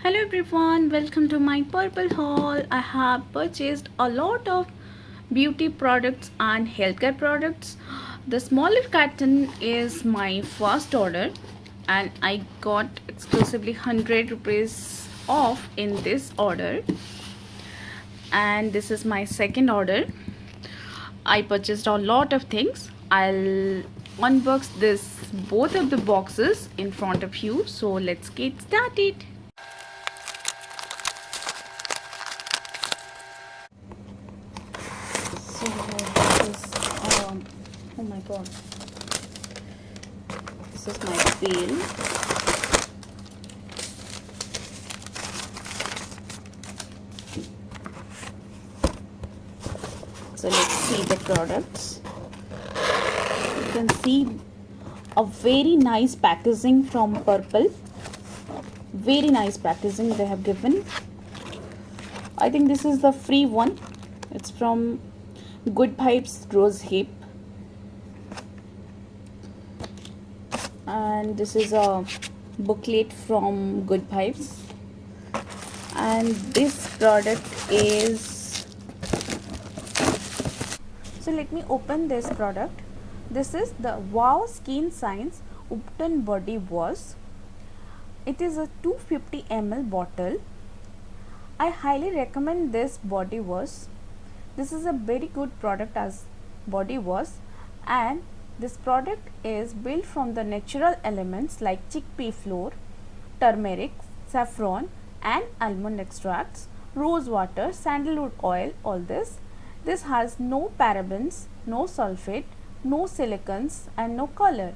Hello everyone, welcome to my Purplle haul. I have purchased a lot of beauty products and healthcare products. The smaller carton is my first order and I got exclusively 100 rupees off in this order, and this is my second order. I purchased a lot of things. I'll unbox this both of the boxes in front of you, so let's get started. So this is oh my god, this is my pail. So let's see the products. You can see a very nice packaging from Purplle. Very nice packaging they have given. I think this is the free one. It's from Good Vibes Rose Hip, and this is a booklet from Good Vibes, and this product is, so let me open this product. This is the Wow Skin Science Ubtan Body Wash. It is a 250 ml bottle. I highly recommend this body wash. This is a very good product as body wash, and this product is built from the natural elements like chickpea flour, turmeric, saffron and almond extracts, rose water, sandalwood oil, all this. This has no parabens, no sulfate, no silicons and no color.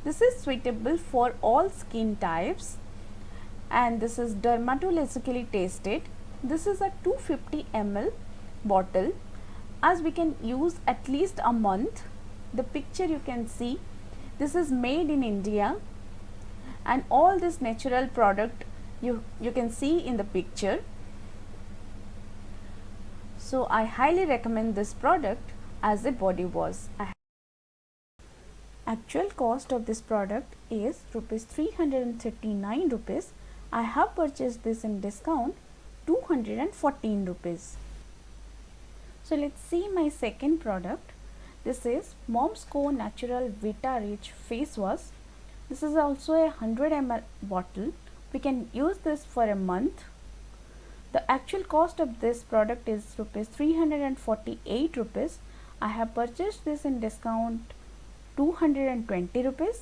This is suitable for all skin types, and this is dermatologically tested. This is a 250 ml bottle, as we can use at least a month. The picture you can see, this is made in India, and all this natural product you can see in the picture. So I highly recommend this product as a body wash. Actual cost of this product is rupees 339 rupees. I have purchased this in discount 214 rupees. So let's see my second product. This is Menstrual Natural Vita Rich Face Wash. This is also a 100 ml bottle. We can use this for a month. The actual cost of this product is rupees 348 rupees. I have purchased this in discount 220 rupees.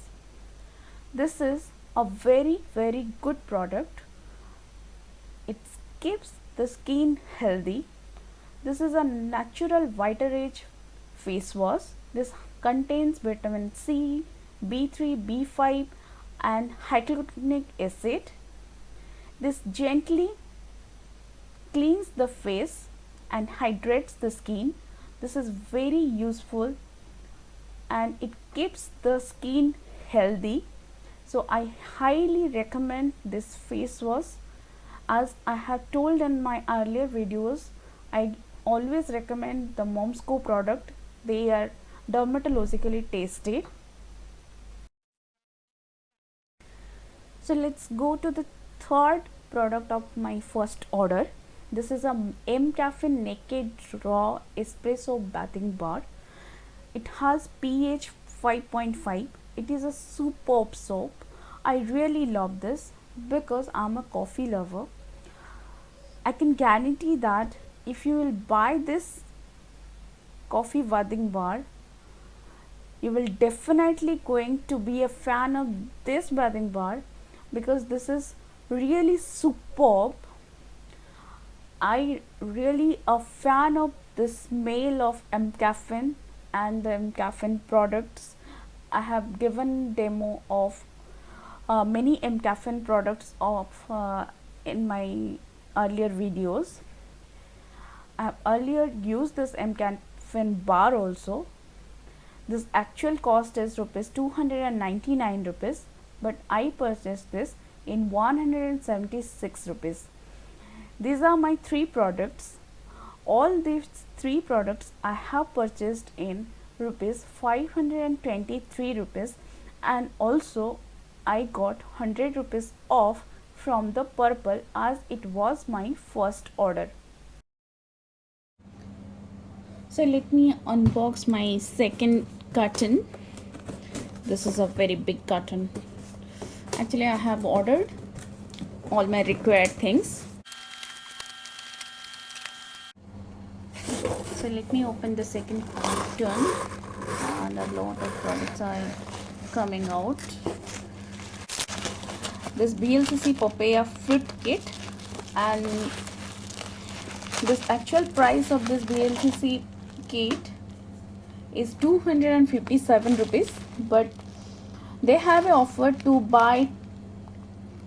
This is a very good product. It keeps the skin healthy. This is a natural Vita Rich face wash. This contains vitamin C, B3, B5 and hyaluronic acid. This gently cleans the face and hydrates the skin. This is very useful and it keeps the skin healthy. So I highly recommend this face wash. As I have told in my earlier videos, I always recommend the Momsco product. They are dermatologically tested. So let's go to the third product of my first order. This is a mCaffeine Naked Raw Espresso Bathing Bar. It has pH 5.5. It is a superb soap. I really love this because I'm a coffee lover. I can guarantee that if you will buy this coffee bathing bar, you will definitely going to be a fan of this bathing bar because this is really superb. I really a fan of the smell of mCaffeine and the mCaffeine products. I have given demo of many mCaffeine products in my earlier videos. I have earlier used this mCaffeine bar also. This actual cost is rupees 299 rupees, but I purchased this in 176 rupees. These are my three products. All these three products I have purchased in rupees 523 rupees, and also I got 100 rupees off from the Purplle as it was my first order. So let me unbox my second carton. This is a very big carton. Actually, I have ordered all my required things. So let me open the second carton, and a lot of products are coming out. This VLCC Papaya fruit kit, and this actual price of this VLCC kit is 257 rupees, but they have an offer to buy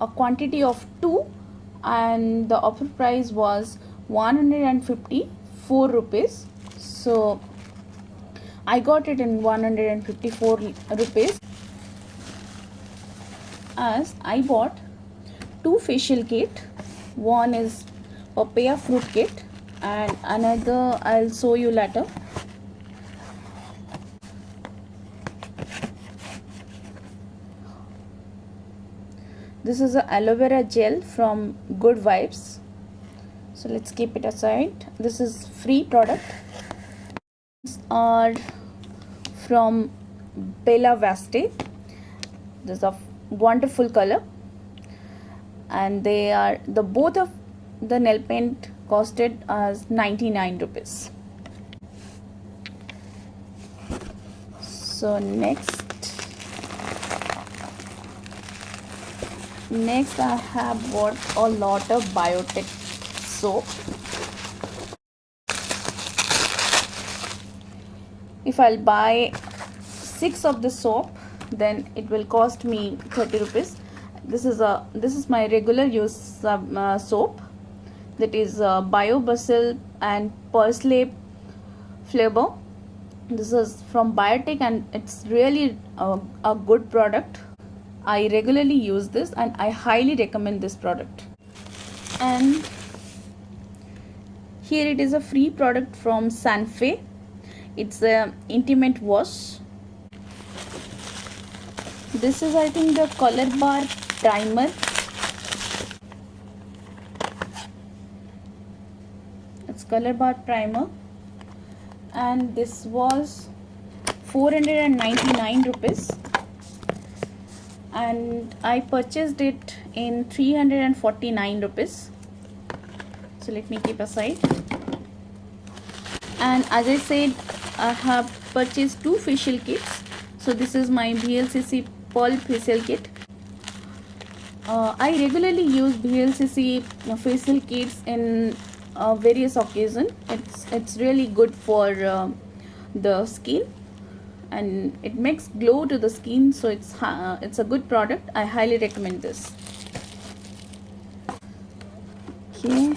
a quantity of 2, and the offer price was 154 rupees. So I got it in 154 rupees, as I bought 2 facial kit. One is papaya fruit kit and another I'll show you later. This is a aloe vera gel from Good Vibes. So let's keep it aside. This is free product. These are from Voste. This is a wonderful color, and they are both of the nail paint costed as 99 rupees. So next I have bought a lot of biotech soap. If I'll buy 6 of the soap, then it will cost me 30 rupees. This is my regular use soap, that is Basil and Parsley flavor. This is from biotech, and it's really a good product. I regularly use this and I highly recommend this product. And here it is a free product from Sanfe. It's a intimate wash. This is, I think, the color bar primer. It's color bar primer, and this was 499 rupees, and I purchased it in 349 rupees. So let me keep aside. And as I said, I have purchased 2 facial kits. So this is my VLCC Purplle facial kit. I regularly use VLCC facial kits in various occasions. It's really good for the skin, and it makes glow to the skin. So it's a good product. I highly recommend this. Okay,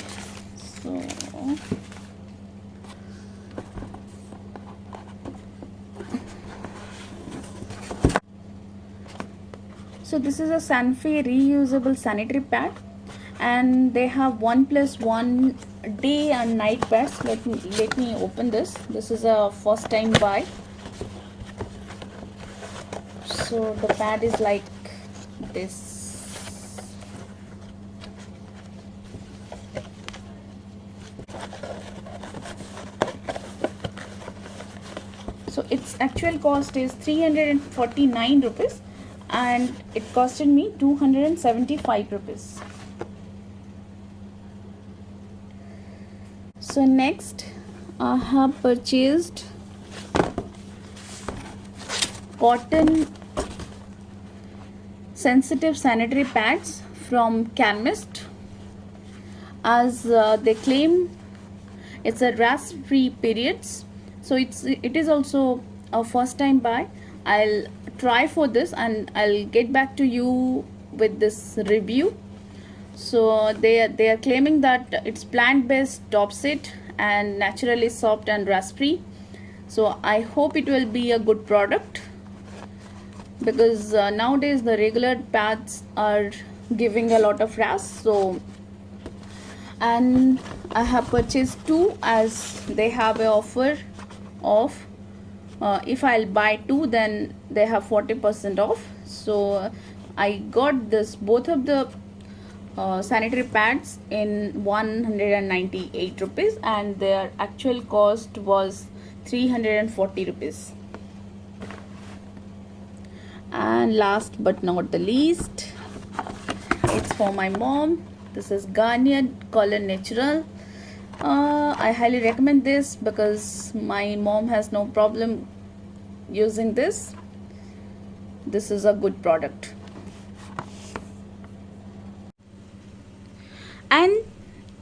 so this is a Sanfe reusable sanitary pad, and they have 1+1 day and night pads. Let me open this. This is a first time buy. So the pad is like this. So its actual cost is 349 rupees, and it costed me 275 rupees. So next I have purchased cotton sensitive sanitary pads from Carmesi, as they claim it's a Rash-Free periods. So it is also a first time buy. I'll try for this and I'll get back to you with this review. So they are claiming that it's plant-based topset and naturally soft and rash-free. So I hope it will be a good product, because nowadays the regular pads are giving a lot of rash. So, and I have purchased 2, as they have an offer of if I'll buy 2, then they have 40% off. So I got both of the sanitary pads in 198 rupees, and their actual cost was 340 rupees. And last but not the least, it's for my mom. This is Garnier Color Natural. I highly recommend this because my mom has no problem using this. This is a good product. And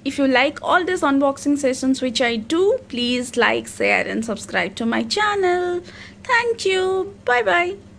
if you like all these unboxing sessions which I do, please like, share and subscribe to my channel. Thank you. Bye bye.